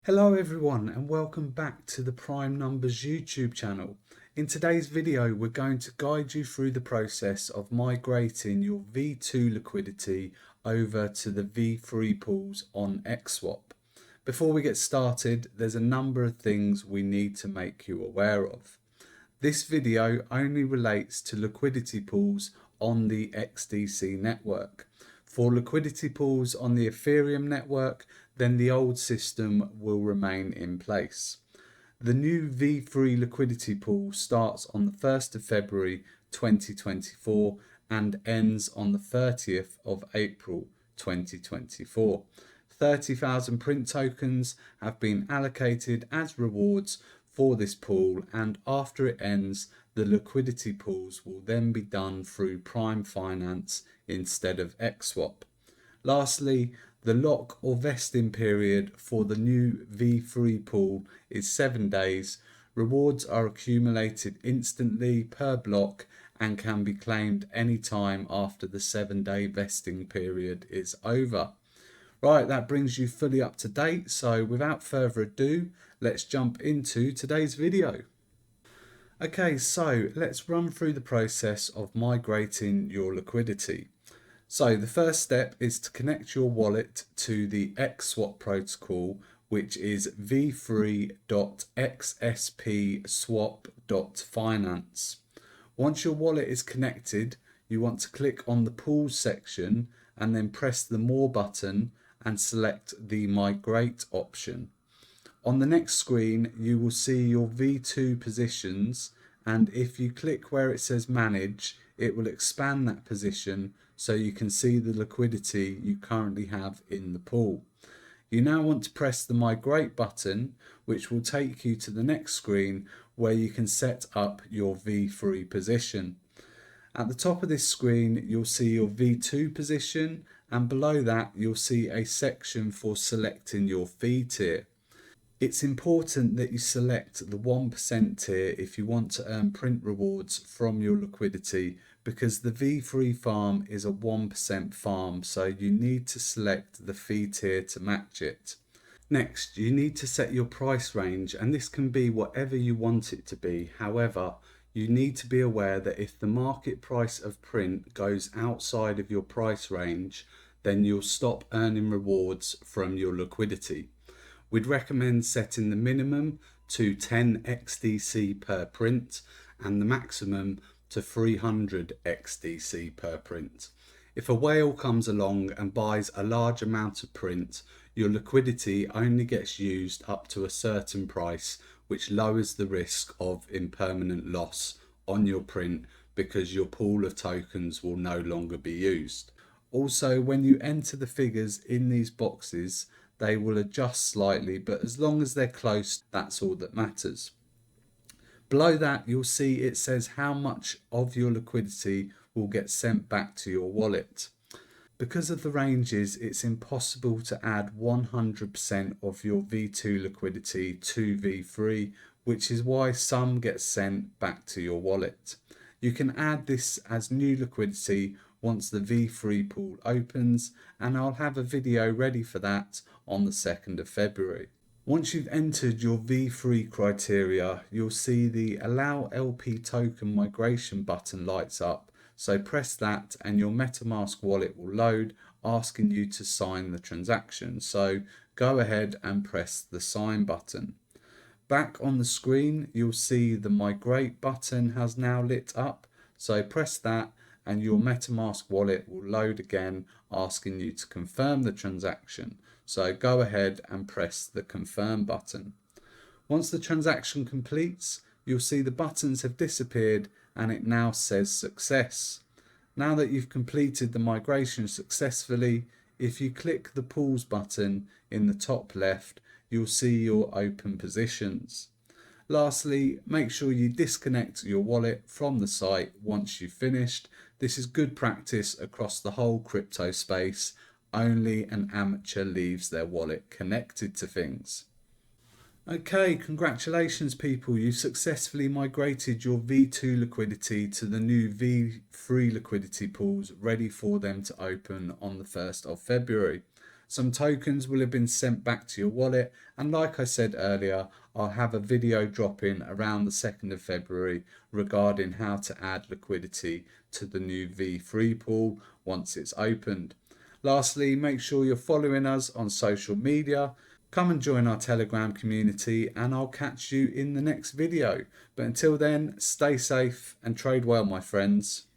Hello everyone and welcome back to the Prime Numbers YouTube channel. In today's video we're going to guide you through the process of migrating your V2 liquidity over to the V3 pools on xSwap. Before we get started, there's a number of things we need to make you aware of. This video only relates to liquidity pools on the XDC network. For liquidity pools on the Ethereum network, then the old system will remain in place. The new V3 Liquidity Pool starts on the 1st of February 2024 and ends on the 30th of April 2024. 30,000 print tokens have been allocated as rewards for this pool, and after it ends, the liquidity pools will then be done through Prime Finance instead of xSwap. Lastly, the lock or vesting period for the new V3 pool is 7 days. Rewards are accumulated instantly per block and can be claimed anytime after the 7-day vesting period is over. Right, that brings you fully up to date. So without further ado, let's jump into today's video. Okay, so let's run through the process of migrating your liquidity. So the first step is to connect your wallet to the xSwap protocol, which is v3.xswap.finance. Once your wallet is connected, you want to click on the pools section and then press the more button and select the migrate option. On the next screen, you will see your V2 positions, and if you click where it says manage, it will expand that position so you can see the liquidity you currently have in the pool. You now want to press the migrate button, which will take you to the next screen where you can set up your V3 position. At the top of this screen, you'll see your V2 position, and below that you'll see a section for selecting your fee tier. It's important that you select the 1% tier if you want to earn print rewards from your liquidity, because the V3 farm is a 1% farm, so you need to select the fee tier to match it. Next, you need to set your price range, and this can be whatever you want it to be. However, you need to be aware that if the market price of print goes outside of your price range, then you'll stop earning rewards from your liquidity. We'd recommend setting the minimum to 10 XDC per print and the maximum to 300 XDC per print. If a whale comes along and buys a large amount of print, your liquidity only gets used up to a certain price, which lowers the risk of impermanent loss on your print because your pool of tokens will no longer be used. Also, when you enter the figures in these boxes, they will adjust slightly, but as long as they're close, that's all that matters. Below that, you'll see it says how much of your liquidity will get sent back to your wallet. Because of the ranges, it's impossible to add 100% of your V2 liquidity to V3, which is why some get sent back to your wallet. You can add this as new liquidity once the V3 pool opens, and I'll have a video ready for that on the 2nd of February. Once you've entered your V3 criteria, you'll see the Allow LP Token Migration button lights up. So press that and your MetaMask wallet will load, asking you to sign the transaction. So go ahead and press the sign button. Back on the screen, you'll see the migrate button has now lit up. So press that and your MetaMask wallet will load again, asking you to confirm the transaction. So go ahead and press the confirm button. Once the transaction completes, you'll see the buttons have disappeared and it now says success. Now that you've completed the migration successfully, if you click the pause button in the top left, you'll see your open positions. Lastly, make sure you disconnect your wallet from the site once you've finished. This is good practice across the whole crypto space. Only an amateur leaves their wallet connected to things. Okay, congratulations people, you've successfully migrated your V2 liquidity to the new V3 liquidity pools, ready for them to open on the 1st of February. Some tokens will have been sent back to your wallet, and like I said earlier, I'll have a video dropping around the 2nd of February regarding how to add liquidity to the new V3 pool once it's opened. Lastly, make sure you're following us on social media. Come and join our Telegram community, and I'll catch you in the next video. But until then, stay safe and trade well, my friends.